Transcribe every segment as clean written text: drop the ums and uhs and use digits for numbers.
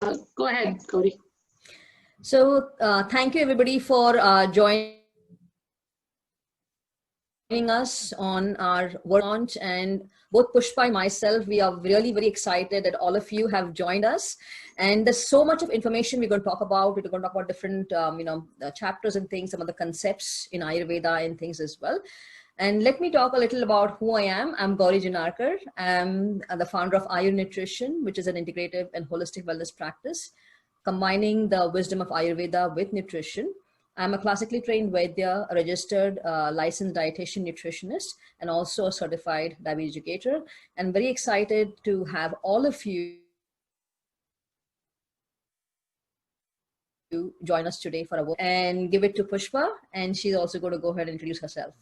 Go ahead, Cody. So thank you everybody for joining us on our work launch, and both Pushpa and myself, we are really very excited that all of you have joined us, and there's so much of information we're going to talk about. We're going to talk about different chapters and things, some of the concepts in Ayurveda and things as well. And let me talk a little about who I am. I'm Gauri Janarkar. I'm the founder of Ayur Nutrition, which is an integrative and holistic wellness practice, combining the wisdom of Ayurveda with nutrition. I'm a classically trained Vaidya, a registered licensed dietitian nutritionist, and also a certified diabetes educator. And very excited to have all of you join us today for a walk, and give it to Pushpa, and she's also going to go ahead and introduce herself.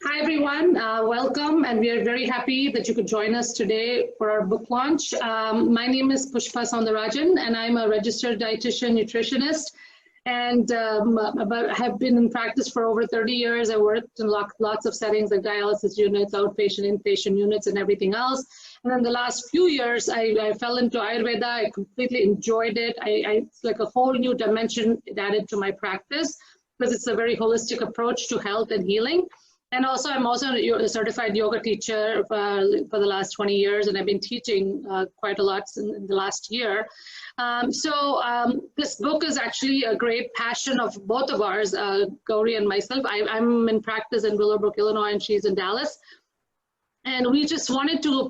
Hi, everyone. Welcome, and we are very happy that you could join us today for our book launch. My name is Pushpa Soundarajan, and I'm a registered dietitian nutritionist, and have been in practice for over 30 years. I worked in lots of settings like dialysis units, outpatient, inpatient units, and everything else. And then the last few years, I fell into Ayurveda. I completely enjoyed it. It's like a whole new dimension it added to my practice, because it's a very holistic approach to health and healing. And also, I'm also a certified yoga teacher for the last 20 years, and I've been teaching quite a lot in the last year. This book is actually a great passion of both of ours, Gauri and myself. I'm in practice in Willowbrook, Illinois, and she's in Dallas. And we just wanted to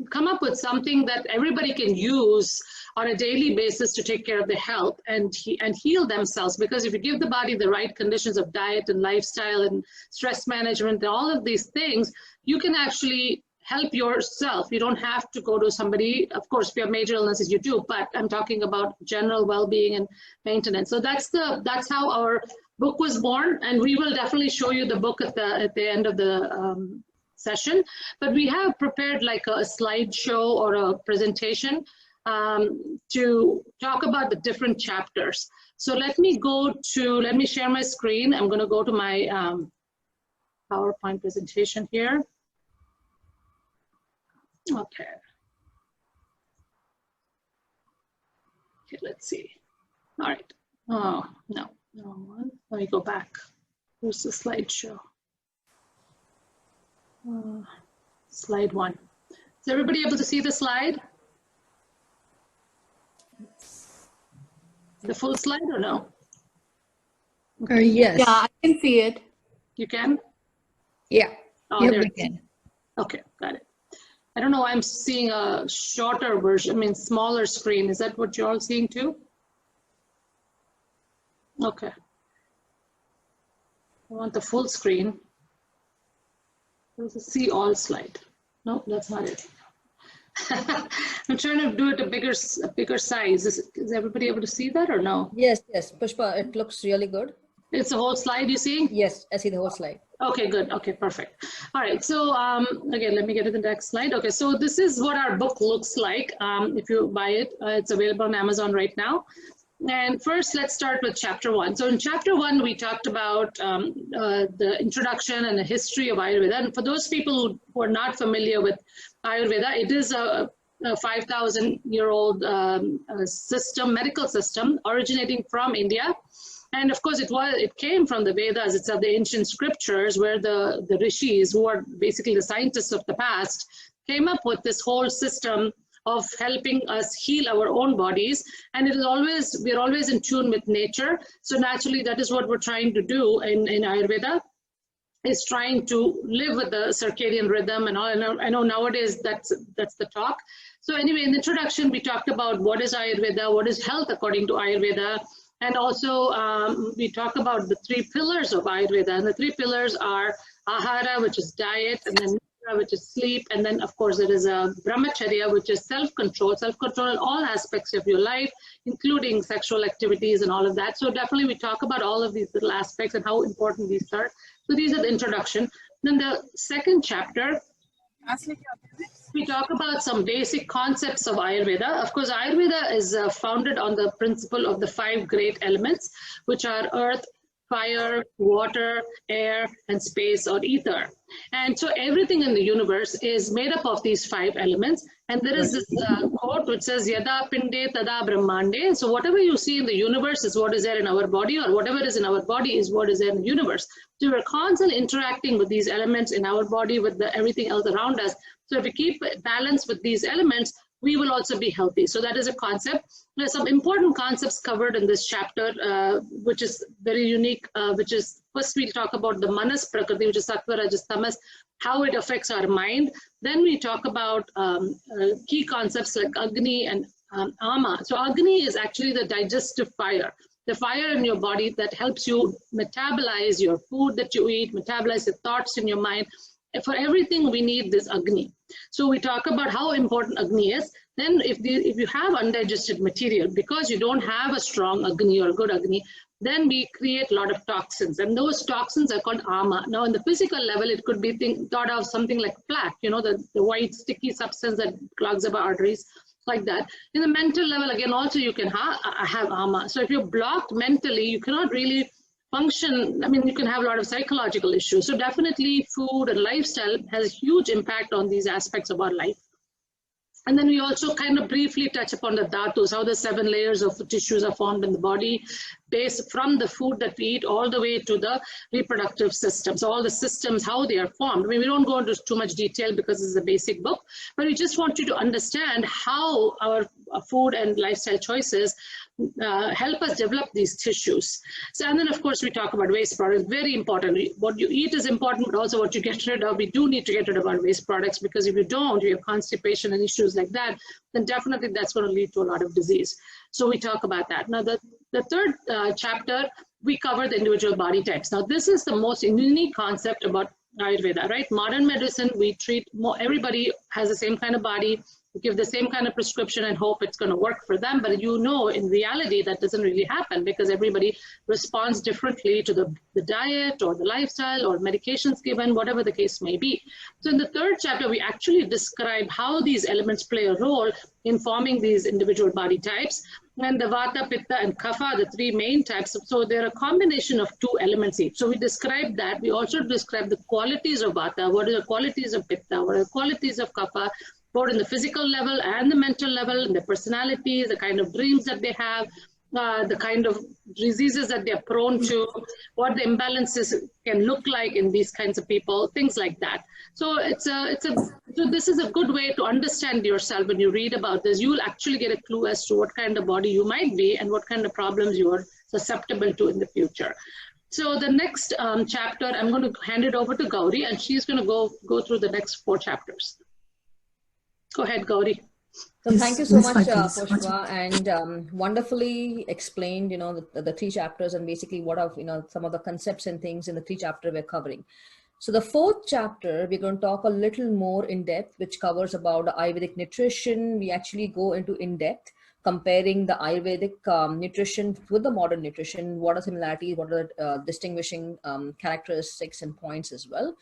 come up with something that everybody can use on a daily basis to take care of their health and heal themselves. Because if you give the body the right conditions of diet and lifestyle and stress management and all of these things, you can actually help yourself. You don't have to go to somebody. Of course, if you have major illnesses, you do, but I'm talking about general well-being and maintenance. So that's how our book was born, and we will definitely show you the book at the end of the session. But we have prepared like a slideshow or a presentation to talk about the different chapters. So let me share my screen. I'm going to go to my PowerPoint presentation here. Okay, let's see. All right. Oh, no, wrong one. Let me go back. Here's the slideshow. Slide one. Is everybody able to see the slide? The full slide or no? Yes. Yeah, I can see it. You can? Yeah. Oh, there we can. Okay, got it. I don't know why I'm seeing a shorter version, smaller screen. Is that what you're all seeing too? Okay. I want the full screen. There's a see all slide. No, that's not it. I'm trying to do it a bigger size. Is everybody able to see that or no? Yes, Pushpa, it looks really good. It's the whole slide you see? Yes, I see the whole slide. Okay, good. Okay, perfect. All right, so again, let me get to the next slide. Okay, so this is what our book looks like. If you buy it, it's available on Amazon right now. And first, let's start with chapter one. So in chapter one, we talked about the introduction and the history of Ayurveda. And for those people who are not familiar with Ayurveda, it is a 5,000-year-old medical system originating from India. And of course, it came from the Vedas. It's of the ancient scriptures where the rishis, who are basically the scientists of the past, came up with this whole system of helping us heal our own bodies. And we're always in tune with nature. So naturally, that is what we're trying to do in Ayurveda, is trying to live with the circadian rhythm and all. And I know nowadays that's the talk. So anyway, in the introduction, we talked about what is Ayurveda, what is health according to Ayurveda. And also, we talk about the 3 pillars of Ayurveda. And the 3 pillars are Ahara, which is diet, and then Nidra, which is sleep. And then, of course, there is a Brahmacharya, which is self-control in all aspects of your life, including sexual activities and all of that. So definitely, we talk about all of these little aspects and how important these are. So these are the introduction. Then the second chapter, we talk about some basic concepts of Ayurveda. Of course, Ayurveda is founded on the principle of the 5 great elements, which are earth, fire, water, air, and space or ether. And so everything in the universe is made up of these 5 elements. And there is this quote which says, Yada Pinde Tada Brahmande. So whatever you see in the universe is what is there in our body, or whatever is in our body is what is there in the universe. So we're constantly interacting with these elements in our body, with everything else around us. So if we keep balance with these elements, we will also be healthy. So that is a concept. There are some important concepts covered in this chapter, which is very unique, which is, first we'll talk about the Manas Prakriti, which is Sattva, Rajas, Tamas, how it affects our mind. Then we talk about key concepts like Agni and Ama. So Agni is actually the digestive fire, the fire in your body that helps you metabolize your food that you eat, metabolize the thoughts in your mind. For everything, we need this Agni. So we talk about how important Agni is. Then if you have undigested material, because you don't have a strong Agni or a good Agni, then we create a lot of toxins. And those toxins are called Ama. Now, in the physical level, it could be thought of something like plaque, you know, the white sticky substance that clogs up our arteries, like that. In the mental level, again, also you can have Ama. So if you're blocked mentally, you cannot really function. I mean, you can have a lot of psychological issues. So definitely food and lifestyle has a huge impact on these aspects of our life. And then we also kind of briefly touch upon the dhatus, how the 7 layers of tissues are formed in the body, based from the food that we eat all the way to the reproductive systems, so all the systems, how they are formed. I mean, we don't go into too much detail because this is a basic book, but we just want you to understand how our food and lifestyle choices help us develop these tissues. So, and then of course we talk about waste products, very important. What you eat is important, but also what you get rid of. We do need to get rid of our waste products, because if you don't, you have constipation and issues like that, then definitely that's going to lead to a lot of disease. So we talk about that. Now the third chapter, we cover the individual body types. Now this is the most unique concept about Ayurveda, right? Modern medicine, we treat everybody has the same kind of body. We give the same kind of prescription and hope it's going to work for them. But you know, in reality, that doesn't really happen, because everybody responds differently to the diet or the lifestyle or medications given, whatever the case may be. So in the third chapter, we actually describe how these elements play a role in forming these individual body types. And the Vata, Pitta, and Kapha, the 3 main types. So they're a combination of 2 elements each. So we describe that. We also describe the qualities of Vata, what are the qualities of Pitta, what are the qualities of Kapha, both in the physical level and the mental level, the personalities, the kind of dreams that they have, the kind of diseases that they're prone to, what the imbalances can look like in these kinds of people, things like that. So so this is a good way to understand yourself. When you read about this, you will actually get a clue as to what kind of body you might be and what kind of problems you are susceptible to in the future. So the next chapter, I'm going to hand it over to Gauri, and she's going to go through the next 4 chapters. Go ahead, Gauri. So yes, thank you so much, Pushpa, and wonderfully explained, you know, the 3 chapters, and basically what are, you know, some of the concepts and things in the 3 chapters we're covering. So the 4th chapter, we're going to talk a little more in depth, which covers about the Ayurvedic nutrition. We actually go into in depth, comparing the Ayurvedic nutrition with the modern nutrition. What are similarities, what are the distinguishing characteristics and points as well.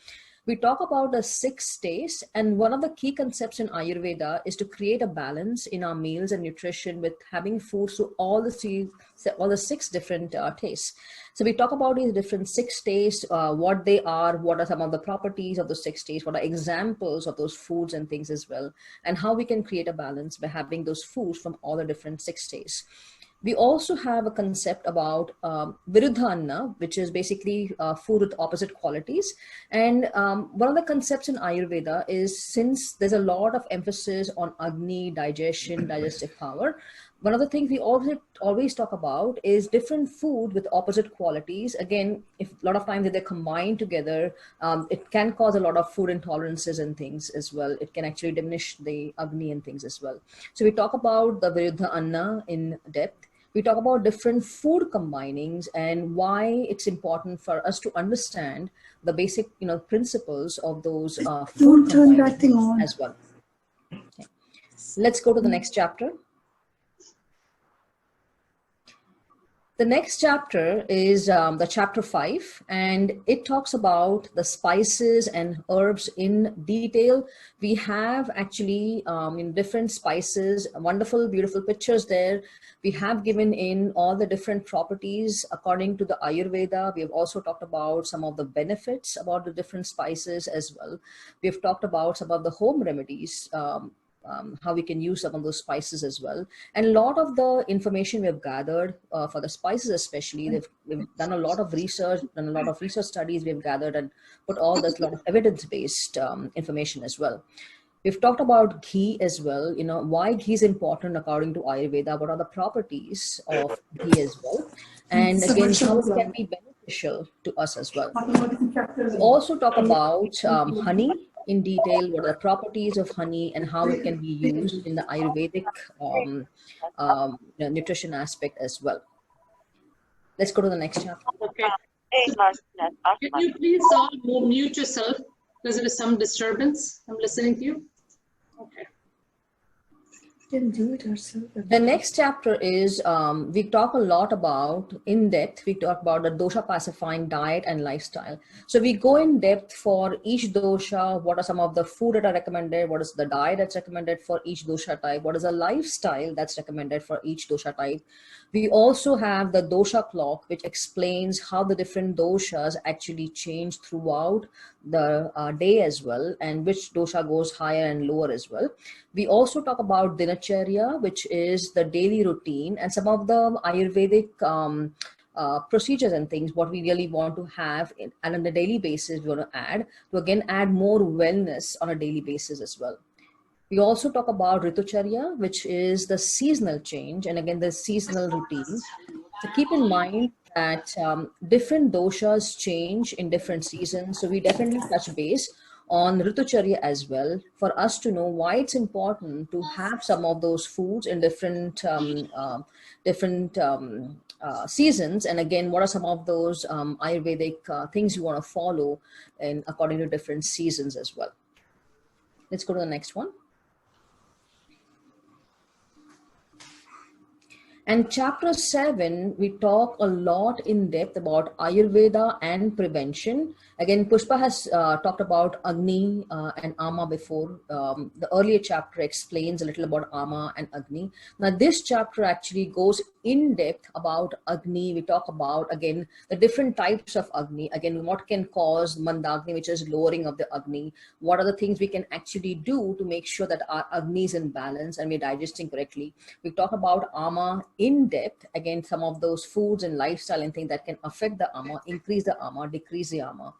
We talk about the 6 tastes, and one of the key concepts in Ayurveda is to create a balance in our meals and nutrition with having foods through all the 6 different tastes. So we talk about these different 6 tastes, what they are, what are some of the properties of the 6 tastes, what are examples of those foods and things as well, and how we can create a balance by having those foods from all the different 6 tastes. We also have a concept about Viruddha Anna, which is basically food with opposite qualities. And one of the concepts in Ayurveda is, since there's a lot of emphasis on Agni, digestion, digestive power, one of the things we always talk about is different food with opposite qualities. Again, if a lot of times they're combined together, it can cause a lot of food intolerances and things as well. It can actually diminish the Agni and things as well. So we talk about the Viruddha Anna in depth. We talk about different food combinings and why it's important for us to understand the basic, you know, principles of those food combinings as well. Okay. Let's go to the next chapter. The next chapter is the chapter 5, and it talks about the spices and herbs in detail. We have actually in different spices, wonderful, beautiful pictures there. We have given in all the different properties according to the Ayurveda. We have also talked about some of the benefits about the different spices as well. We have talked about some of the home remedies how we can use some of those spices as well. And a lot of the information we have gathered for the spices especially, we've done a lot of research, done a lot of research studies we've gathered and put all this lot of evidence-based information as well. We've talked about ghee as well, you know, why ghee is important according to Ayurveda, what are the properties of ghee as well. And again, how it can be beneficial to us as well. We also talk about honey in detail, what are the properties of honey and how it can be used in the Ayurvedic nutrition aspect as well. Let's go to the next chapter. Okay. Can you please all mute yourself because there is some disturbance? I'm listening to you. Okay. Didn't do it ourselves. The next chapter is, we talk a lot about, in depth, we talk about the dosha pacifying diet and lifestyle. So we go in depth for each dosha, what are some of the food that are recommended, what is the diet that's recommended for each dosha type, what is the lifestyle that's recommended for each dosha type. We also have the dosha clock, which explains how the different doshas actually change throughout the day as well, and which dosha goes higher and lower as well. We also talk about dinacharya, which is the daily routine, and some of the Ayurvedic procedures and things, what we really want to have, and on a daily basis, we want to add more wellness on a daily basis as well. We also talk about Ritucharya, which is the seasonal change, and again, the seasonal routine. So keep in mind that different doshas change in different seasons. So we definitely touch base on Ritucharya as well for us to know why it's important to have some of those foods in different seasons. And again, what are some of those Ayurvedic things you want to follow in according to different seasons as well. Let's go to the next one. And chapter 7, we talk a lot in depth about Ayurveda and prevention. Again, Pushpa has talked about Agni and Ama before. The earlier chapter explains a little about Ama and Agni. Now this chapter actually goes in depth about Agni. We talk about, again, the different types of Agni. Again, what can cause Mandagni, which is lowering of the Agni. What are the things we can actually do to make sure that our Agni is in balance and we're digesting correctly. We talk about Ama in depth, again, some of those foods and lifestyle and things that can affect the Ama, increase the Ama, decrease the Ama.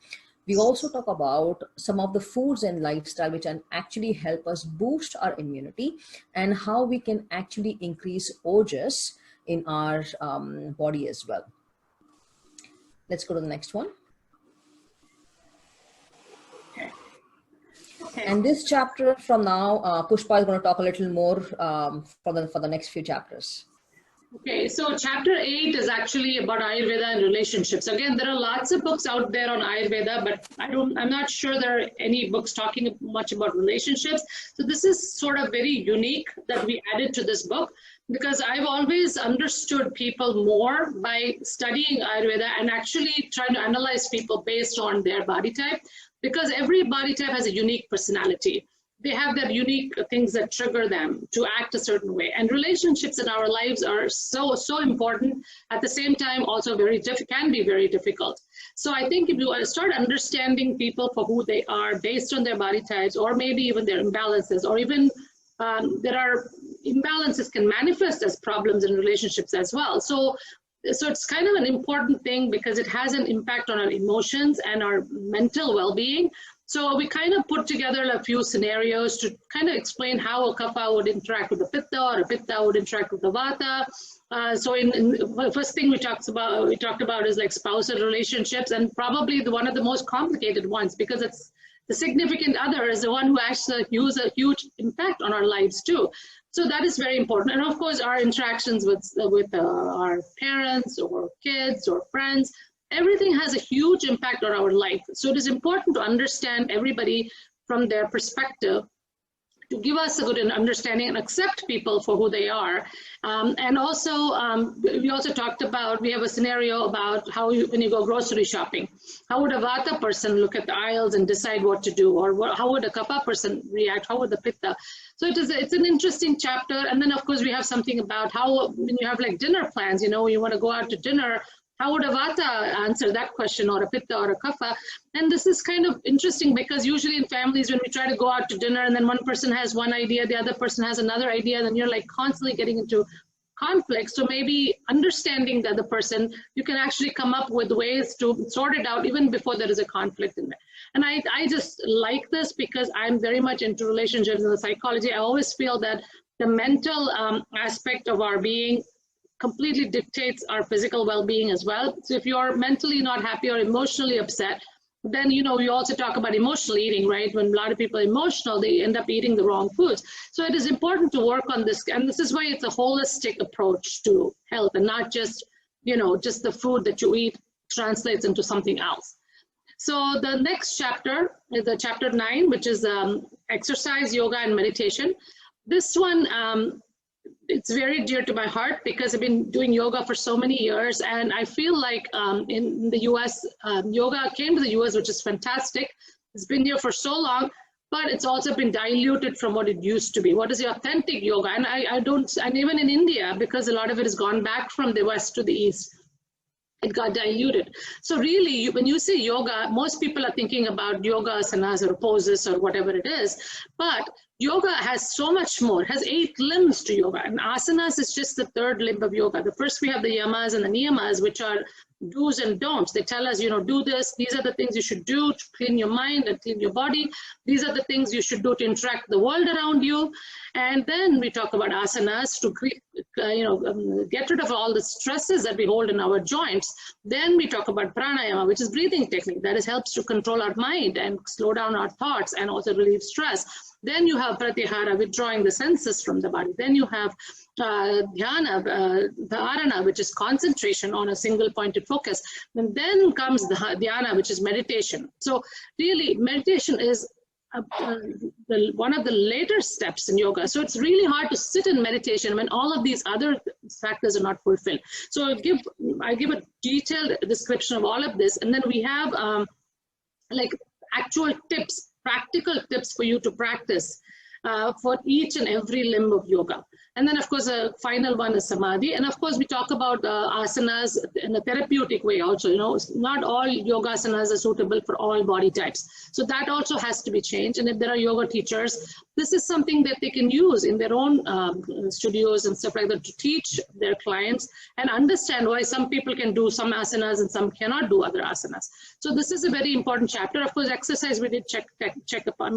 We also talk about some of the foods and lifestyle which can actually help us boost our immunity and how we can actually increase Ojas in our body as well. Let's go to the next one. And this chapter from now, Pushpa is going to talk a little more for the next few chapters. Okay, so chapter 8 is actually about Ayurveda and relationships. Again, there are lots of books out there on Ayurveda, but I'm not sure there are any books talking much about relationships. So this is sort of very unique that we added to this book, because I've always understood people more by studying Ayurveda and actually trying to analyze people based on their body type, because every body type has a unique personality. They have their unique things that trigger them to act a certain way. And relationships in our lives are so important. At the same time, also can be very difficult. So I think if you start understanding people for who they are based on their body types, or maybe even their imbalances, or even there are imbalances can manifest as problems in relationships as well. So it's kind of an important thing because it has an impact on our emotions and our mental well-being. So we kind of put together a few scenarios to kind of explain how a kapha would interact with the pitta, or a pitta would interact with the vata. So the first thing we talked about is like spousal relationships, and probably one of the most complicated ones, because it's the significant other is the one who actually has a huge impact on our lives too. So that is very important. And of course, our interactions with our parents or kids or friends, everything has a huge impact on our life. So it is important to understand everybody from their perspective, to give us a good understanding and accept people for who they are. And also, we also talked about, we have a scenario about how when you go grocery shopping, how would a vata person look at the aisles and decide what to do? Or how would a kapha person react? How would the pitta? So it's an interesting chapter. And then of course we have something about how, when you have like dinner plans, you know, you want to go out to dinner, How would a Vata answer that question, or a Pitta or a Kapha? And this is kind of interesting because usually in families, when we try to go out to dinner and then one person has one idea, the other person has another idea, then you're like constantly getting into conflict. So maybe understanding the other person, you can actually come up with ways to sort it out even before there is a conflict in there. And I just like this because I'm very much into relationships and the psychology. I always feel that the mental aspect of our being completely dictates our physical well-being as well. So if you're mentally not happy or emotionally upset, then, you know, we also talk about emotional eating, right? When a lot of people are emotional, they end up eating the wrong foods. So it is important to work on this. And this is why it's a holistic approach to health, and not just, you know, just the food that you eat translates into something else. So the next chapter is the chapter 9, which is exercise, yoga, and meditation. This one, it's very dear to my heart because I've been doing yoga for so many years, and I feel like in the US, yoga came to the US, which is fantastic. It's been here for so long, but it's also been diluted from what it used to be. What is the authentic yoga? And and even in India, because a lot of it has gone back from the West to the East, it got diluted. So really, when you say yoga, most people are thinking about yoga asanas or poses or whatever it is, but yoga has so much more. It has 8 limbs to yoga, and asanas is just the 3rd limb of yoga. The first we have the yamas and the niyamas, which are do's and don'ts. They tell us, you know, do this. These are the things you should do to clean your mind and clean your body. These are the things you should do to interact with the world around you. And then we talk about asanas to get rid of all the stresses that we hold in our joints. Then we talk about pranayama, which is breathing technique that helps to control our mind and slow down our thoughts and also relieve stress. Then you have pratyahara, withdrawing the senses from the body. Then you have dhyana, dharana, which is concentration on a single pointed focus. And then comes the dhyana, which is meditation. So really, meditation is one of the later steps in yoga. So it's really hard to sit in meditation when all of these other factors are not fulfilled. So I give a detailed description of all of this, and then we have like actual tips, practical tips for you to practice for each and every limb of yoga. And then, of course, the final one is samadhi. And of course, we talk about asanas in a therapeutic way also. You know, not all yoga asanas are suitable for all body types. So that also has to be changed. And if there are yoga teachers, this is something that they can use in their own studios and stuff like that to teach their clients and understand why some people can do some asanas and some cannot do other asanas. So this is a very important chapter. Of course, exercise, we did touch upon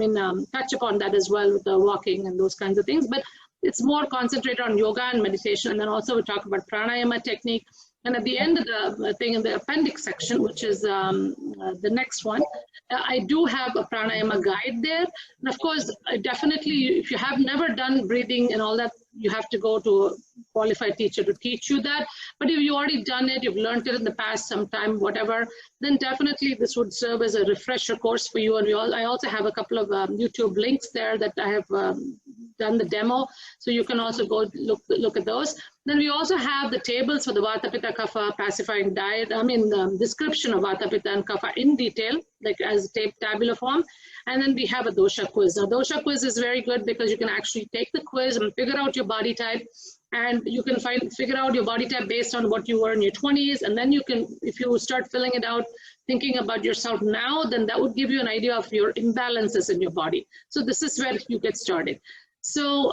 that as well with the walking and those kinds of things. But it's more concentrated on yoga and meditation. And then also we talk about pranayama technique. And at the end of the thing in the appendix section, which is the next one, I do have a pranayama guide there. And of course, definitely, if you have never done breathing and all that, you have to go to a qualified teacher to teach you that. But if you've already done it, you've learned it in the past sometime, whatever, then definitely this would serve as a refresher course for you. And I also have a couple of YouTube links there that I have done the demo. So you can also go look at those. Then we also have the tables for the Vata, Pitta, Kapha pacifying diet. The description of Vata, Pitta, and Kapha in detail, like as tabular form. And then we have a dosha quiz. Now, dosha quiz is very good because you can actually take the quiz and figure out your body type. And you can figure out your body type based on what you were in your 20s. And then you can, if you start filling it out, thinking about yourself now, then that would give you an idea of your imbalances in your body. So this is where you get started. So,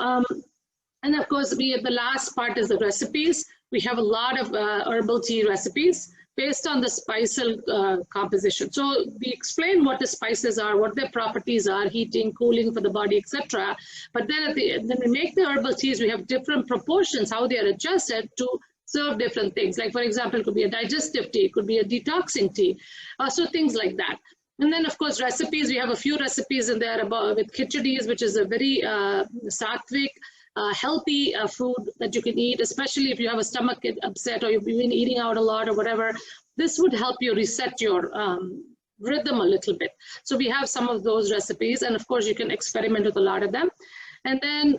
and of course, the last part is the recipes. We have a lot of herbal tea recipes based on the spiceal composition. So we explain what the spices are, what their properties are, heating, cooling for the body, etc. But then then we make the herbal teas, we have different proportions, how they are adjusted to serve different things. Like, for example, it could be a digestive tea, it could be a detoxing tea, so things like that. And then, of course, recipes, we have a few recipes in there with khichadis, which is a very sattvic, healthy food that you can eat, especially if you have a stomach upset or you've been eating out a lot or whatever. This would help you reset your rhythm a little bit. So we have some of those recipes, and of course you can experiment with a lot of them. And then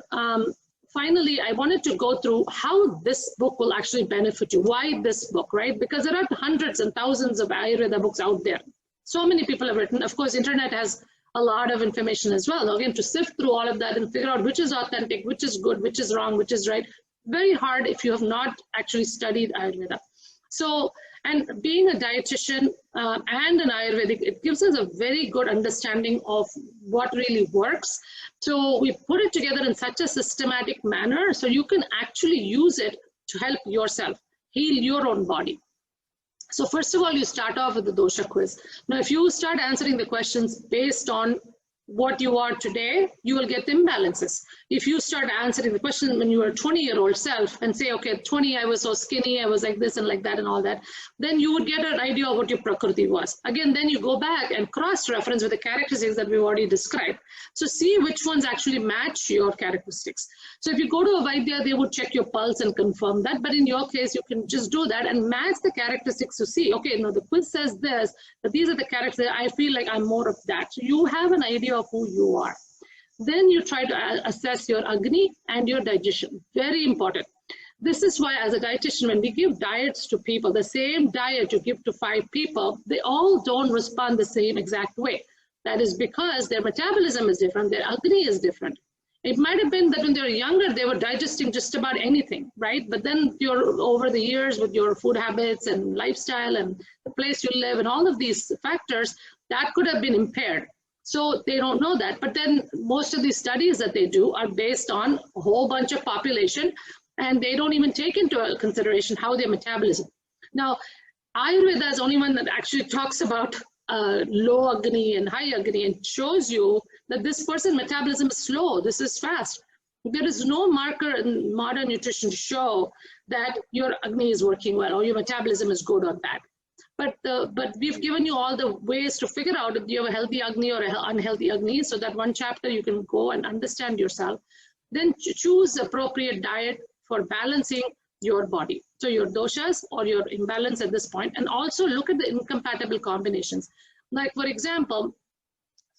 finally, I wanted to go through how this book will actually benefit you. Why this book, right? Because there are hundreds and thousands of Ayurveda books out there. So many people have written. Of course, internet has a lot of information as well. Again, to sift through all of that and figure out which is authentic, which is good, which is wrong, which is right. Very hard if you have not actually studied Ayurveda. So, and being a dietitian and an Ayurvedic, it gives us a very good understanding of what really works. So we put it together in such a systematic manner so you can actually use it to help yourself heal your own body. So first of all, you start off with the dosha quiz. Now, if you start answering the questions based on what you are today, you will get imbalances. If you start answering the question when you were a 20-year-old self and say, okay, at 20, I was so skinny, I was like this and like that and all that, then you would get an idea of what your prakriti was. Again, then you go back and cross-reference with the characteristics that we've already described. So see which ones actually match your characteristics. So if you go to a Vaidya, they would check your pulse and confirm that. But in your case, you can just do that and match the characteristics to see, okay, no, the quiz says this, but these are the characteristics. I feel like I'm more of that. So you have an idea of who you are. Then you try to assess your Agni and your digestion. Very important. This is why as a dietitian, when we give diets to people, the same diet you give to 5 people, they all don't respond the same exact way. That is because their metabolism is different, their Agni is different. It might have been that when they were younger, they were digesting just about anything, right? But then over the years with your food habits and lifestyle and the place you live and all of these factors, that could have been impaired. So they don't know that. But then most of these studies that they do are based on a whole bunch of population, and they don't even take into consideration how their metabolism. Now, Ayurveda is the only one that actually talks about low Agni and high Agni and shows you that this person's metabolism is slow, this is fast. There is no marker in modern nutrition to show that your Agni is working well or your metabolism is good or bad. But we've given you all the ways to figure out if you have a healthy Agni or an unhealthy Agni. So that one chapter you can go and understand yourself. Then choose appropriate diet for balancing your body. So your doshas or your imbalance at this point, and also look at the incompatible combinations. Like for example,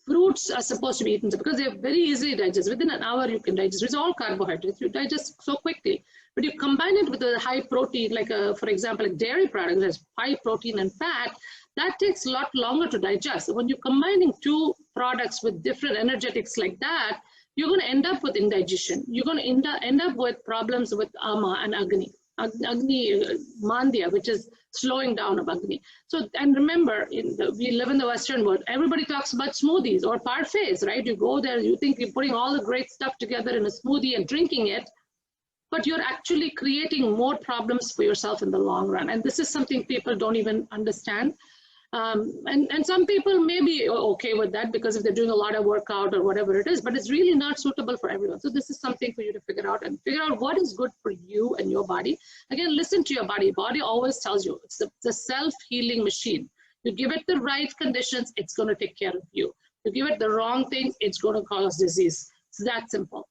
fruits are supposed to be eaten because they're very easily digested. Within an hour you can digest. It's all carbohydrates. You digest so quickly. But you combine it with a high protein, like for example, a dairy product that has high protein and fat, that takes a lot longer to digest. So when you're combining 2 products with different energetics like that, you're going to end up with indigestion. You're going to end up with problems with Ama and Agni. Agni Mandya, which is slowing down of Agni. So, and remember, we live in the Western world, everybody talks about smoothies or parfaits, right? You go there, you think you're putting all the great stuff together in a smoothie and drinking it, but you're actually creating more problems for yourself in the long run. And this is something people don't even understand. And some people may be okay with that because if they're doing a lot of workout or whatever it is, but it's really not suitable for everyone. So this is something for you to figure out and figure out what is good for you and your body. Again, listen to your body. Body always tells you it's a self-healing machine. You give it the right conditions, it's going to take care of you. You give it the wrong things, it's going to cause disease. It's that simple.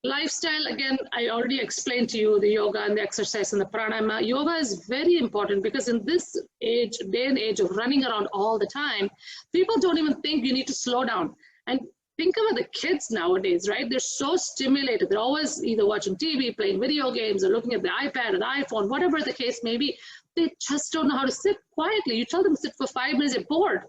Lifestyle, again, I already explained to you the yoga and the exercise and the pranayama. Yoga is very important because in this day and age of running around all the time, people don't even think you need to slow down. And think about the kids nowadays, right? They're so stimulated. They're always either watching TV, playing video games, or looking at the iPad or the iPhone, whatever the case may be. They just don't know how to sit quietly. You tell them to sit for 5 minutes, they're bored.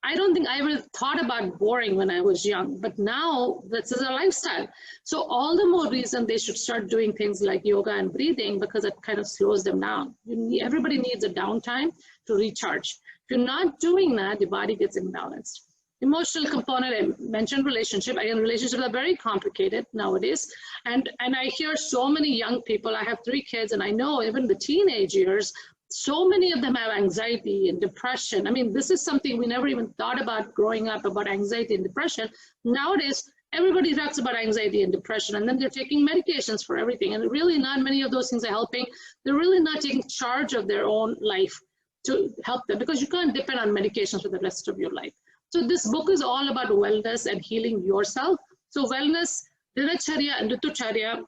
I don't think I ever thought about boring when I was young, but now this is a lifestyle. So all the more reason they should start doing things like yoga and breathing because it kind of slows them down. Everybody needs a downtime to recharge. If you're not doing that, the body gets imbalanced. Emotional component, I mentioned relationship. Again, relationships are very complicated nowadays. And I hear so many young people, I have 3 kids, and I know even the teenage years, so many of them have anxiety and depression. I mean, this is something we never even thought about growing up, about anxiety and depression. Nowadays, everybody talks about anxiety and depression, and then they're taking medications for everything. And really not many of those things are helping. They're really not taking charge of their own life to help them because you can't depend on medications for the rest of your life. So this book is all about wellness and healing yourself. So wellness, Dinacharya and Ritucharya,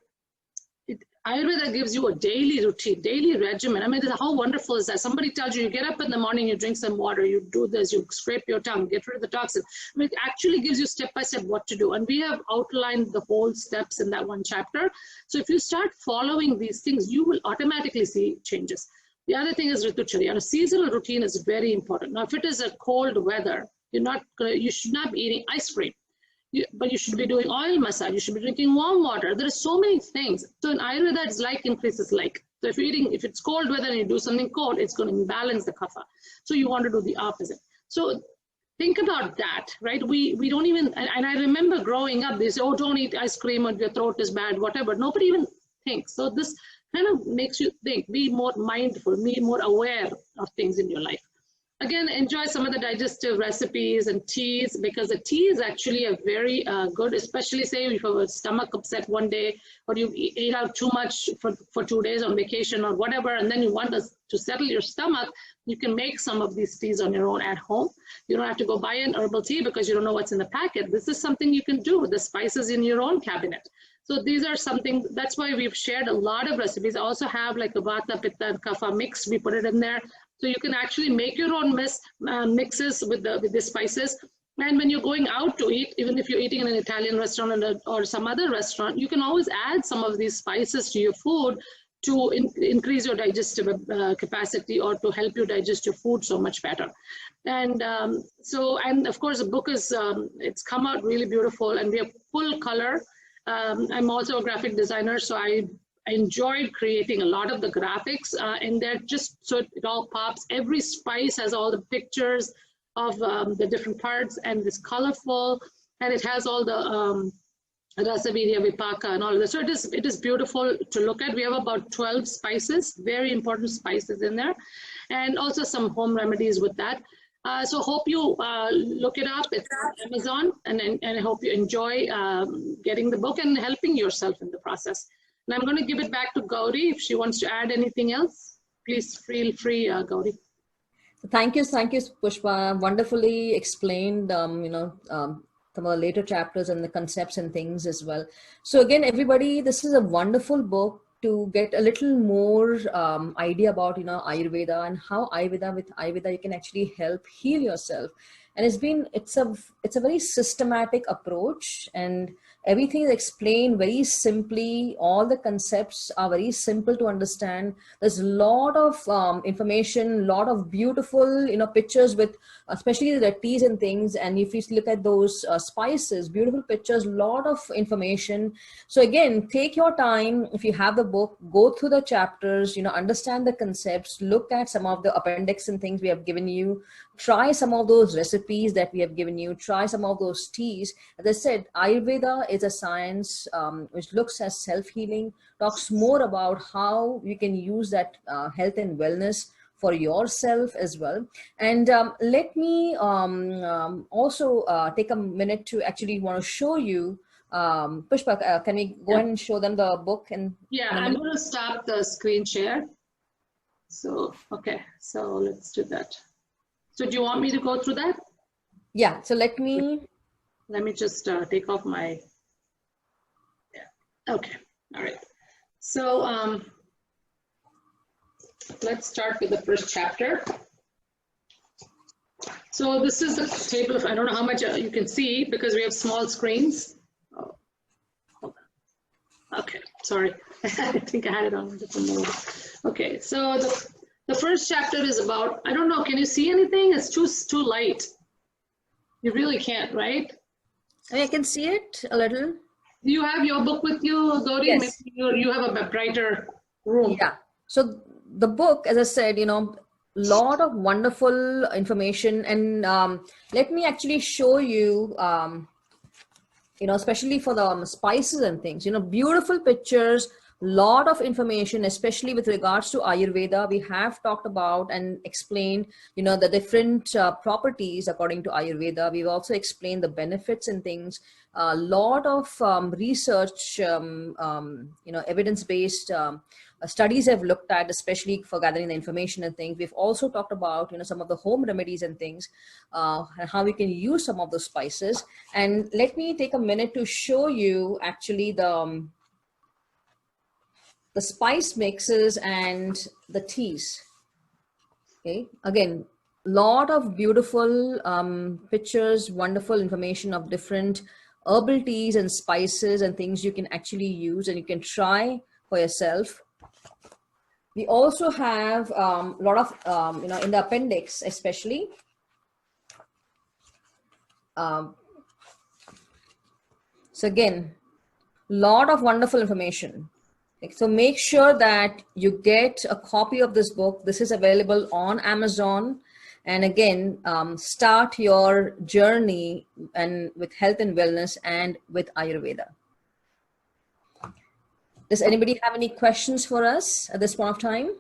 Ayurveda gives you a daily routine, daily regimen. I mean, how wonderful is that? Somebody tells you, you get up in the morning, you drink some water, you do this, you scrape your tongue, get rid of the toxin. I mean, it actually gives you step by step what to do. And we have outlined the whole steps in that one chapter. So if you start following these things, you will automatically see changes. The other thing is Ritucharya. A seasonal routine is very important. Now, if it is a cold weather, you should not be eating ice cream. But you should be doing oil massage, you should be drinking warm water. There are so many things. So in Ayurveda, it's like increases like. So if you're eating, if it's cold weather and you do something cold, it's going to imbalance the kapha. So you want to do the opposite. So think about that, right? We don't even, and I remember growing up, they say, oh, don't eat ice cream or your throat is bad, whatever. Nobody even thinks. So this kind of makes you think, be more mindful, be more aware of things in your life. Again, enjoy some of the digestive recipes and teas, because the tea is actually a very good, especially say if you have a stomach upset one day, or you eat out too much for 2 days on vacation or whatever, and then you want to settle your stomach, you can make some of these teas on your own at home. You don't have to go buy an herbal tea because you don't know what's in the packet. This is something you can do with the spices in your own cabinet. So these are something, that's why we've shared a lot of recipes. I also have like a Vata, Pitta, and Kapha mix. We put it in there. So you can actually make your own mixes with the spices. And when you're going out to eat, even if you're eating in an Italian restaurant or some other restaurant, you can always add some of these spices to your food to increase your digestive capacity, or to help you digest your food so much better. And and of course the book is, it's come out really beautiful, and we have full color. I'm also a graphic designer, so I enjoyed creating a lot of the graphics in there, just so it all pops. Every spice has all the pictures of the different parts, and it's colorful, and it has all the Rasavirya, Vipaka, and all of this. So it is beautiful to look at. We have about 12 spices, very important spices in there, and also some home remedies with that. So hope you look it up. It's on Amazon, and I hope you enjoy getting the book and helping yourself in the process. And I'm going to give it back to Gauri. If she wants to add anything else, please feel free, Gauri. Thank you, Pushpa. Wonderfully explained, some of the later chapters and the concepts and things as well. So again, everybody, this is a wonderful book to get a little more idea about, Ayurveda, and how with Ayurveda you can actually help heal yourself. And it's a very systematic approach, and everything is explained very simply. All the concepts are very simple to understand. There's a lot of information, a lot of beautiful, pictures with, especially the teas and things. And if you look at those spices, beautiful pictures, a lot of information. So again, take your time. If you have the book, go through the chapters, understand the concepts, look at some of the appendix and things we have given you, try some of those recipes that we have given you, try some of those teas. As I said, Ayurveda is a science which looks at self-healing, talks more about how you can use that health and wellness for yourself as well. And let me also take a minute to actually want to show you, Pushpa, can we go ahead and show them the book? Yeah, I'm going to stop the screen share. So, okay, so let's do that. So do you want me to go through that? Yeah, so let me just take off my, yeah, okay, all right. So let's start with the first chapter. So this is the table of, I don't know how much you can see because we have small screens. Oh, hold on. Okay, sorry, I think I had it on a different mode. Okay, so the first chapter is about, I don't know, can you see anything? It's too light. You really can't, right? I can see it a little. Do you have your book with you, Gauri? Yes. Maybe you have a brighter room. Yeah. So the book, as I said, lot of wonderful information. And let me actually show you, especially for the spices and things, beautiful pictures, lot of information, especially with regards to Ayurveda. We have talked about and explained, the different properties according to Ayurveda. We've also explained the benefits and things. A lot of research, evidence-based studies have looked at, especially for gathering the information and things. We've also talked about, some of the home remedies and things, and how we can use some of those spices. And let me take a minute to show you actually the spice mixes and the teas. Okay, again, lot of beautiful pictures, wonderful information of different herbal teas and spices and things you can actually use and you can try for yourself. We also have a lot of, in the appendix especially, so again, lot of wonderful information. So make sure that you get a copy of this book. This is available on Amazon. And again, start your journey and with health and wellness and with Ayurveda. Does anybody have any questions for us at this point of time?